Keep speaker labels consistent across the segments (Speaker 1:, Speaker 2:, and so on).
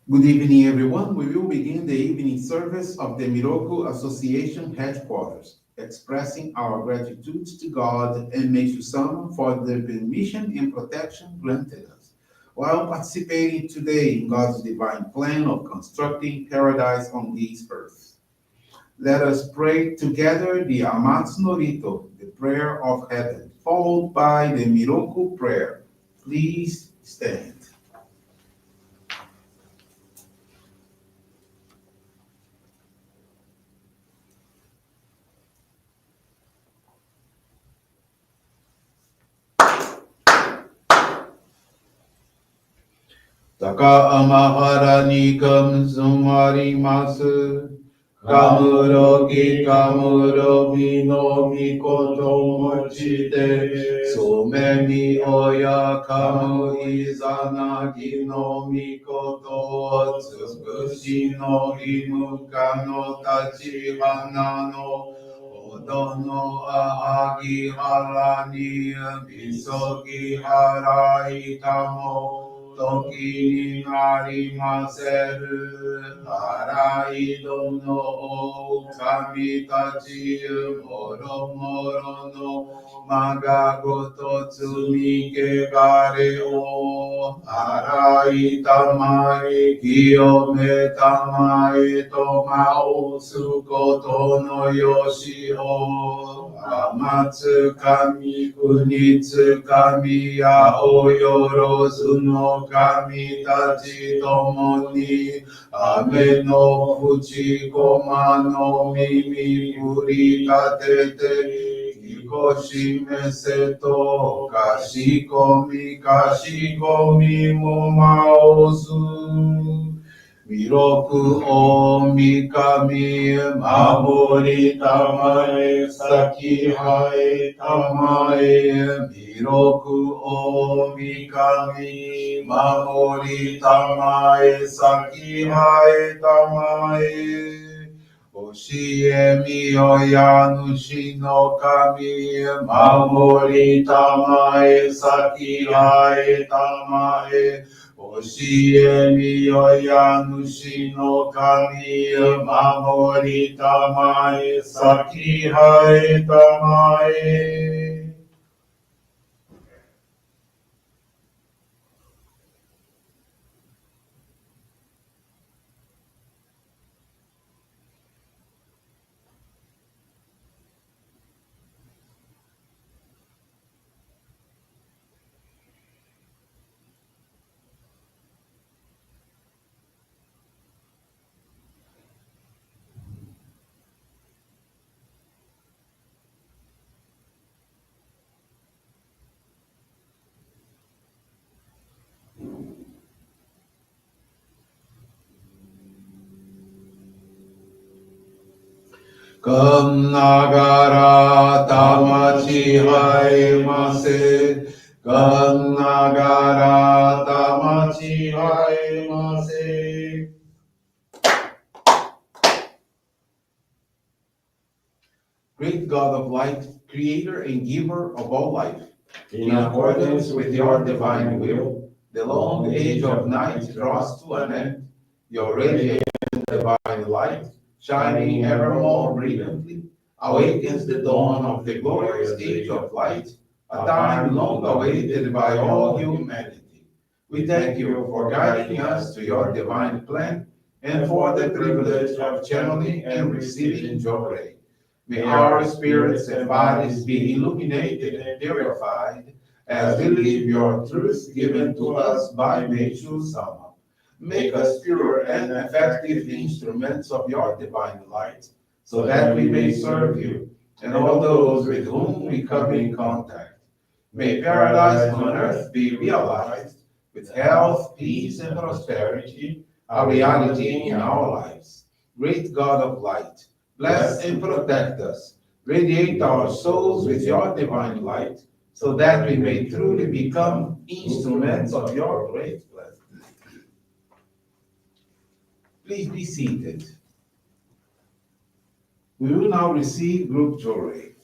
Speaker 1: Good evening, everyone. We will begin the evening service of the Miroku Association headquarters, expressing our gratitude to God and Meishu-sama for the permission and protection granted us, while participating today in God's divine plan of constructing paradise on this earth. Let us pray together the Amatsu-Norito, the prayer of heaven, followed by the Miroku Prayer. Please stand. 高天原にかむつまります。かむろぎかむろぎのみこともちで、そめみおやかむいざなぎのみことつくしのいむかのたちはなのほどのあはぎはらにみそぎはらいたも時になりませる。あらいどの神たちもろもろのまがごと積みけがれをあらいたまえ清めたまえとまおすことのよしを天つかみ国つかみやおよろずの神たちともに雨の淵駒の耳振り立ててぎこしめせとかしこみもまおず弥勒大神守りたまえ先生えたまえ弥勒大神守りたまえ先生えたまえ教えみよや主の神守りたまえ先生えたまえ教えみよや主の神守りたまえ先生えたまえかんながら魂入ませかんながら魂入ませ Great God of light, creator and giver of all life, in accordance with your divine will, the long age of night draws to an end. Your radiant divine light, shining evermore brilliantly, awakens the dawn of the glorious age of light, a time long awaited by all humanity. We thank you for guiding us to your divine plan and for the privilege of channeling and receiving Johrei. May our spirits and bodies be illuminated and purified as we live your truth given to us by Meishu-sama. Make us pure and effective instruments of your divine light, so that we may serve you and all those with whom we come in contact. May paradise on earth be realized with health, peace, and prosperity, a reality in our lives. Great God of light, bless and protect us. Radiate our souls with your divine light, so that we may truly become instruments of your great blessing. Please be seated. We will now receive group Johrei.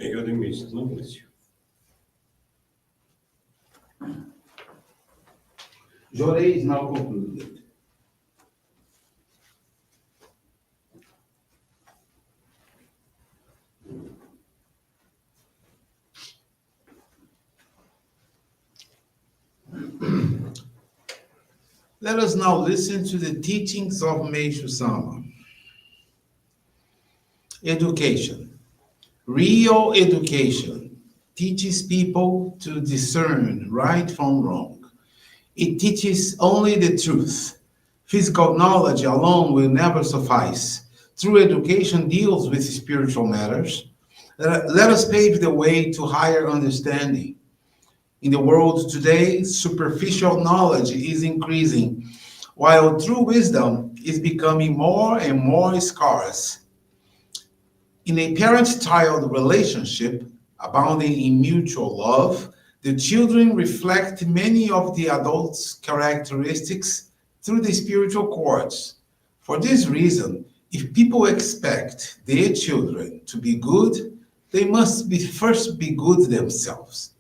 Speaker 2: Pegar em mim, não Maurício.
Speaker 1: Johrei is now concluded. Let us now listen to the teachings of Meishu-sama. Education. Real education teaches people to discern right from wrong. It teaches only the truth. Physical knowledge alone will never suffice. True education deals with spiritual matters. Let us pave the way to higher understanding. In the world today, superficial knowledge is increasing, while true wisdom is becoming more and more scarce. In a parent-child relationship abounding in mutual love, the children reflect many of the adults' characteristics through the spiritual cords. For this reason, if people expect their children to be good, they must first be good themselves.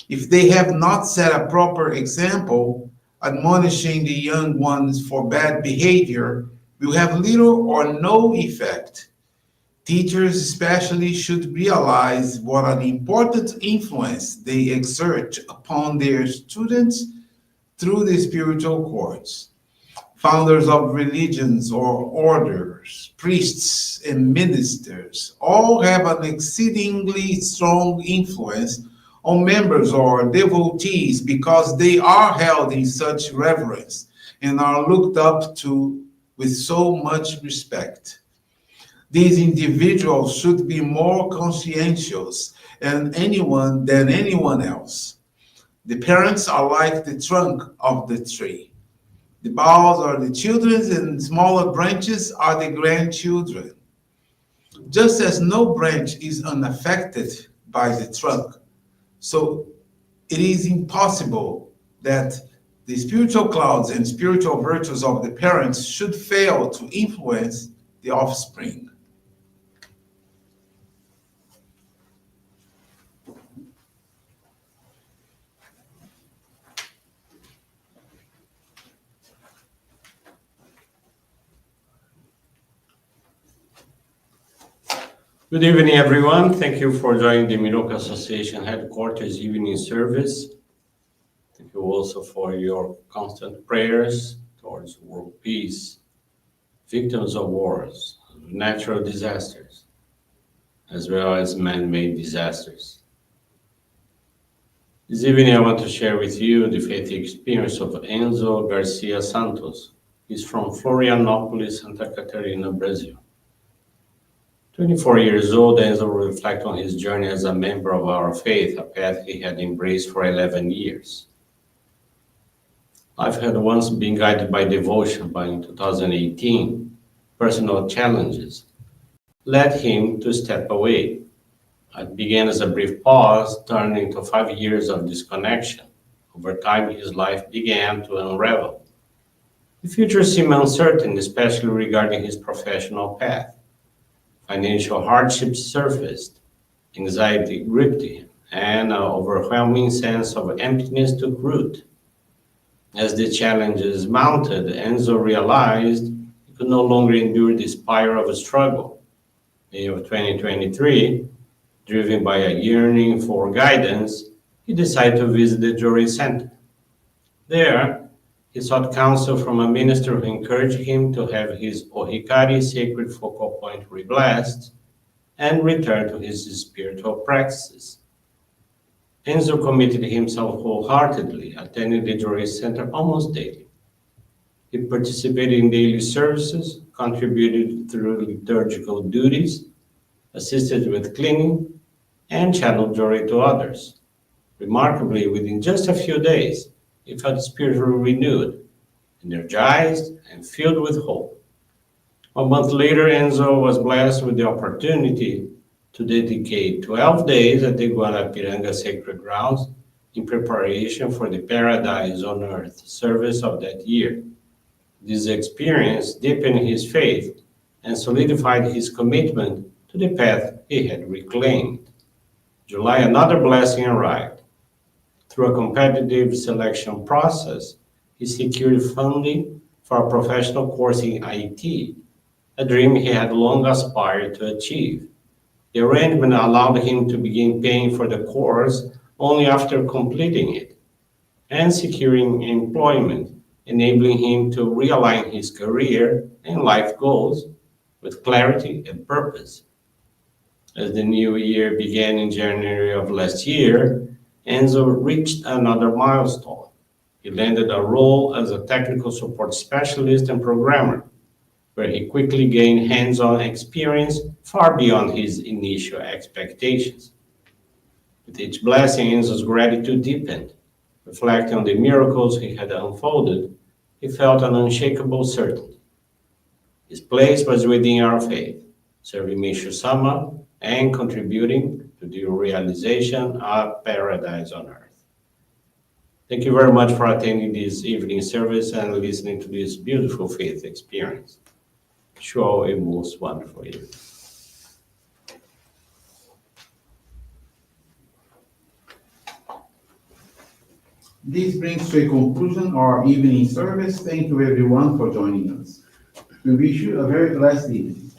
Speaker 1: If they have not set a proper example, admonishing the young ones for bad behavior will have little or no effect. Teachers especially should realize what an important influence they exert upon their students through the spiritual cords. Founders of religions or orders, priests and ministers, all have an exceedingly strong influence on members or devotees because they are held in such reverence and are looked up to with so much respect. These individuals should be more conscientious than anyone else. The parents are like the trunk of the tree. The boughs are the children, and smaller branches are the grandchildren. Just as no branch is unaffected by the trunk, so it is impossible that the spiritual clouds and spiritual virtues of the parents should fail to influence the offspring.
Speaker 2: Good evening, everyone. Thank you for joining the Miroku Association headquarters evening service. Thank you also for your constant prayers towards world peace, victims of wars, natural disasters, as well as man-made disasters. This evening, I want to share with you the faith experience of Enzo Garcia Santos. He's from Florianópolis, Santa Catarina, Brazil. 24 years old, Enzo will reflect on his journey as a member of our faith, a path he had embraced for 11 years. Life had once been guided by devotion, but in 2018, personal challenges led him to step away. It began as a brief pause, turned into 5 years of disconnection. Over time, his life began to unravel. The future seemed uncertain, especially regarding his professional path. Financial hardships surfaced, anxiety gripped him, and an overwhelming sense of emptiness took root. As the challenges mounted, Enzo realized he could no longer endure the spiral of struggle. In May of 2023, driven by a yearning for guidance, he decided to visit the Johrei Center. There, he sought counsel from a minister who encouraged him to have his Ohikari sacred focal point re-blessed and return to his spiritual practices. Enzo committed himself wholeheartedly, attending the Johrei Center almost daily. He participated in daily services, contributed through liturgical duties, assisted with cleaning, and channeled Johrei to others. Remarkably, within just a few days, he felt spiritually renewed, energized, and filled with hope. A month later, Enzo was blessed with the opportunity to dedicate 12 days at the Guarapiranga Sacred Grounds in preparation for the Paradise on Earth service of that year. This experience deepened his faith and solidified his commitment to the path he had reclaimed. July, another blessing arrived. Through a competitive selection process, he secured funding for a professional course in IT, a dream he had long aspired to achieve. The arrangement allowed him to begin paying for the course only after completing it and securing employment, enabling him to realign his career and life goals with clarity and purpose. As the new year began in January of last year, Enzo reached another milestone. He landed a role as a technical support specialist and programmer, where he quickly gained hands-on experience far beyond his initial expectations. With each blessing, Enzo's gratitude deepened. Reflecting on the miracles he had unfolded, he felt an unshakable certainty. His place was within our faith, serving Meishu-sama and contributing to the realization of paradise on earth. Thank you very much for attending this evening service and listening to this beautiful faith experience. Wish you all a most wonderful evening.
Speaker 1: This brings to a conclusion our evening service. Thank you everyone for joining us. We wish you a very blessed evening.